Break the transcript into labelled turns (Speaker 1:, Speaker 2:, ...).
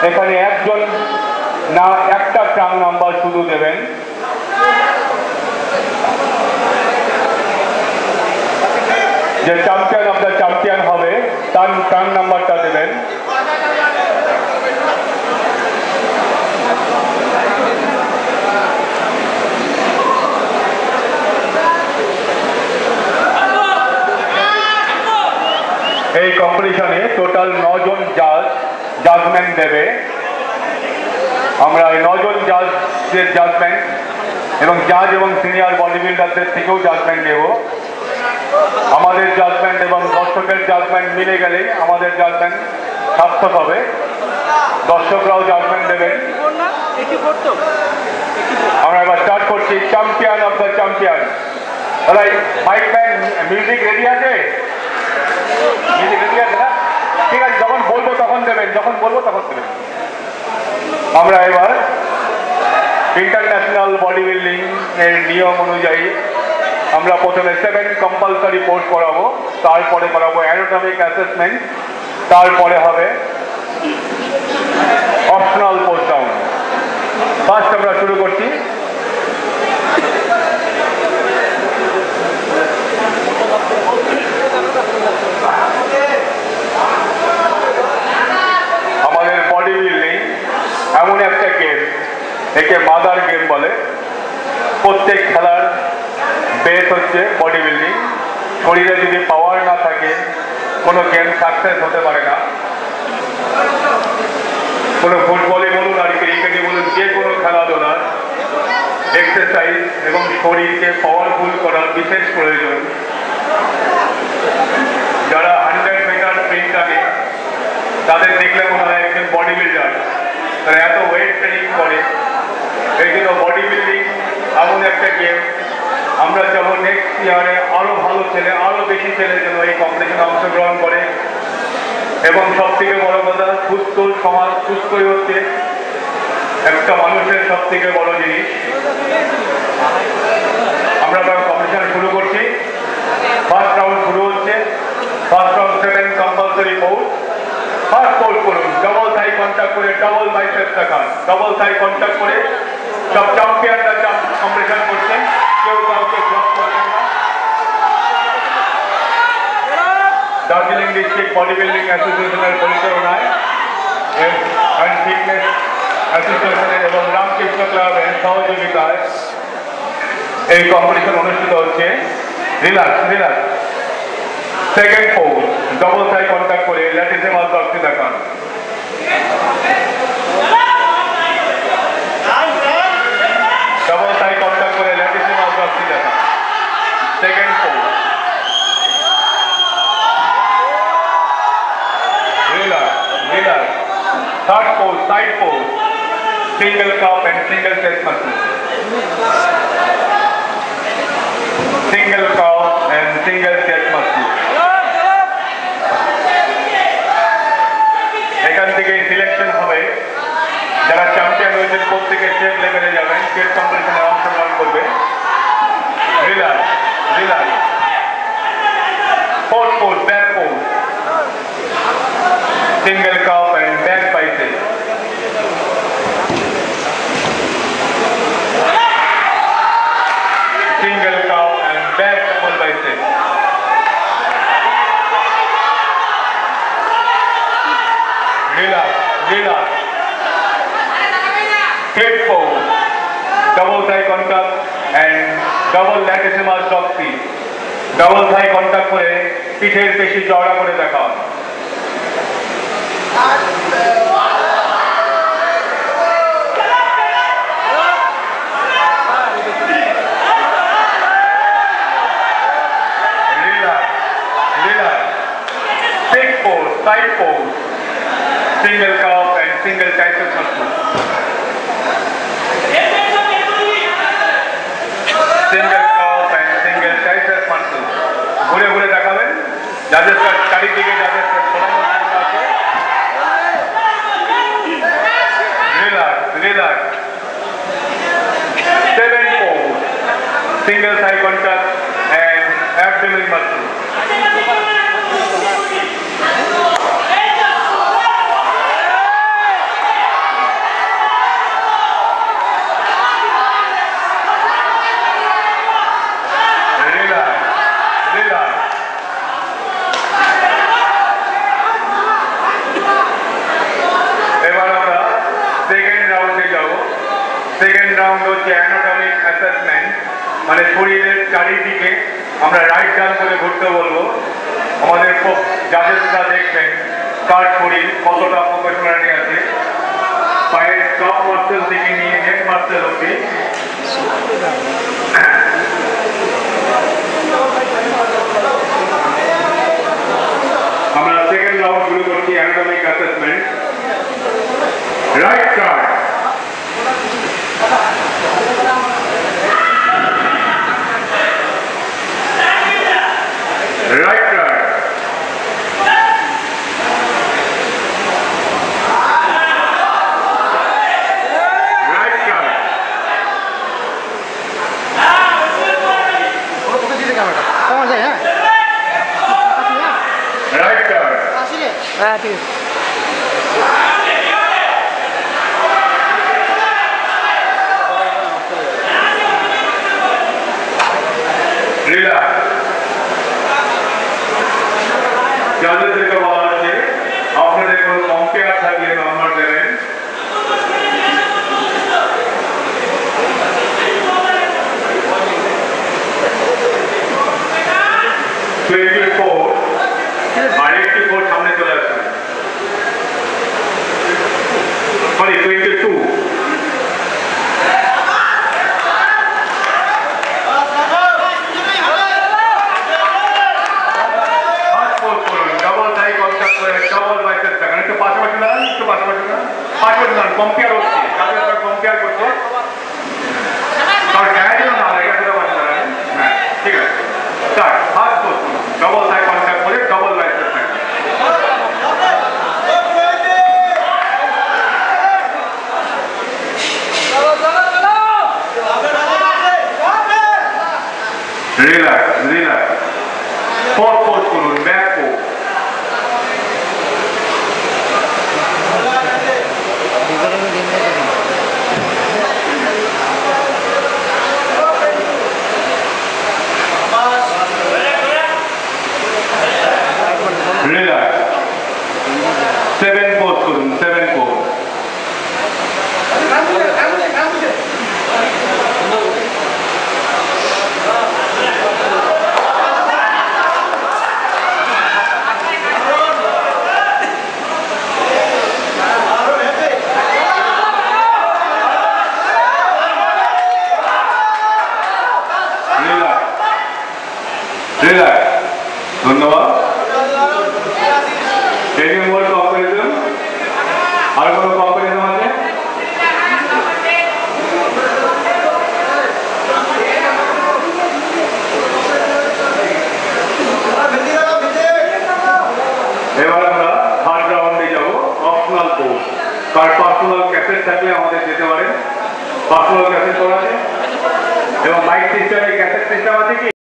Speaker 1: এখানে একজন না একটা ট্রাং নাম্বার শুধু দেবেন। যে চ্যাম্পিয়ন অফ দ্য চ্যাম্পিয়ন হবে তার ট্রাং নাম্বারটা দেবেন। এই কম্পিটিশনে টোটাল 9 জন জাজমেন্ট দেবে। আমরা এই 9 জন জাজের জাজমেন্ট এবং জাজ এবং সিনিয়র বডি বিল্ডারদের থেকেও জাজমেন্ট নেব। আমাদের জাজমেন্ট এবং দর্শকের জাজমেন্ট মিলে গেলেই আমাদের জাজমেন্ট সার্থক হবে। দর্শকরাও জাজমেন্ট দেবেন। আমরা এবার স্টার্ট করছি champion of the champion. Mic man, music ready আছে? মিউজিক রেডি আছে না? ঠিক আছে, যখন বলবো তখন দেবেন, যখন বলবো তখন দেবেন। আমরা এবার ইন্টারন্যাশনাল বডি বিল্ডিং এর নিয়ম অনুযায়ী আমরা প্রথমে 7 কম্পালসারি পোস্ট করাবো, তারপরে করাবো অ্যানাটমিক অ্যাসেসমেন্ট, তারপরে হবে অপশনাল পোস্ট ডাউন। ফার্স্ট আমরা শুরু করছি। আমাদের বডি বিল্ডিং এমন একটা গেম, একে মাদার গেম বলে। প্রত্যেক খেলার বেস হচ্ছে বডি বিল্ডিং। শরীরে যদি পাওয়ার না থাকে কোনো গেম সাকসেস হতে পারে না। কোনো ফুটবলে বলুন আর ক্রিকেটে বলুন, যে কোনো খেলাধুলার এক্সারসাইজ এবং শরীরকে পাওয়ারফুল করার বিশেষ প্রয়োজন। যারা 100 মিটার স্প্রিন্ট টানে তাদের দেখলে মনে হয় একজন বডি বিল্ডার, তারা এত ওয়েট ট্রেনিং করে। এই জন্য বডি বিল্ডিং এমন একটা গেম, আমরা যেমন নেক্সট ইয়ারে আরো ভালো ছেলে, আরো বেশি ছেলে যেন এই কম্পিটিশনে অংশগ্রহণ করে। এবং সব থেকে বড় কথা, সুস্থ সমাজ সুস্থই হচ্ছে একটা মানুষের সব থেকে বড় জিনিস। আমরা কম্পিটিশন শুরু করছি। ফার্স্ট রাউন্ড শুরু হচ্ছে। First round 7 compulsory post. First post করুন, ডবল থাই কন্ট্যাক্ট করে ডবল বাইসেপ দেখান। ডবল থাই কন্ট্যাক্ট করে সব চ্যাম্পিয়নরা কম্পিটিশন করছেন, কেউ কাউকে ব্লক করছেন না। দার্জিলিং ডিস্ট্রিক্ট বডি বিল্ডিং অ্যাসোসিয়েশনের পরিচালনায় অ্যান্ড ফিটনেস অ্যাসোসিয়েশনের এবং রামকৃষ্ণ ক্লাবের সহযোগিতায় এই কম্পিটিশন অনুষ্ঠিত হচ্ছে। Relax relax. Second post, double thigh contact করে ল্যাটিসিমাল ডক্সি দেখান। ডবল থাই কন্ট্যাক্ট করে ল্যাটিসিমাল ডক্সি দেখান। Second post. Relax relax. Third post, side post, single cup and single chest muscle. Single cup and single chest muscle. এখান থেকে selection হবে। যারা champion হয়েছেন প্রত্যেকে স্টেট লেভেলে যাবেন, স্টেট কম্পিটিশনে অংশগ্রহণ করবে। Relax relax. Fourth post, back post, single cup and back biceps. Single cup and back double biceps. Relax, relax. Straight forward. Double thigh contact and double latissimus doxy. Double thigh contact করে পিঠের পেশি চওড়া করে দেখাও। Relax, relax. Straight forward, side forward. Single calf and single tricep muscle. Single calf and single tricep muscle. ঘুরে ঘুরে দেখাবেন। যাদের চারিদিকে যাদের ছড়ানো আছে। Relax, relax. 7 pose. Single thigh contact and abdominal muscle. Second round হচ্ছে অ্যানাটমিক অ্যাসেসমেন্ট, মানে শরীরের চারিদিকে আমরা রাইট ডান করে ঘুরতে বলবো। আমাদের জাজেসরা দেখবেন কার শরীর কতটা প্রফেশনালি আছে, পায়ের টপ মাসেল থেকে নিয়ে নেক মাসেল অব্দি। আমরা সেকেন্ড রাউন্ড শুরু করছি anatomic assessment. Right card, right card, right card, right card, relax। যাদেরকে বলা হচ্ছে আপনাদের কোনো কম্পেয়ার থাকলে নাম্বার দেবেন। আর 84 সামনে চলে আসবে, সরি 22। কম্পেয়ার হচ্ছে তাদের কম্পেয়ার করছে, তার গায়ে দিল না আগে করে বাসা দাঁড়ান। হ্যাঁ ঠিক আছে, start. First post double thigh contact করে ডবল বাইসেপ থাকে। Relax relax. ফোর পোস্ট করুন, ব্যাক পোস্ট। রিল্যাক্স। 7 পোস্ট করুন, 7 পোস্ট। রিল্যাক্স। ধন্যবাদ। Any more comparison? আর কোনো comparison আছে? এবার আমরা থার্ড রাউন্ডে যাব, অপশনাল পোস্ট। কার পার্সোনাল ক্যাসেট থাকলে আমাদের যেতে পারেন, পার্সোনাল ক্যাসেট করা আছে এবং মাইক সিস্টেমে ক্যাসেট সিস্টেম আছে কি?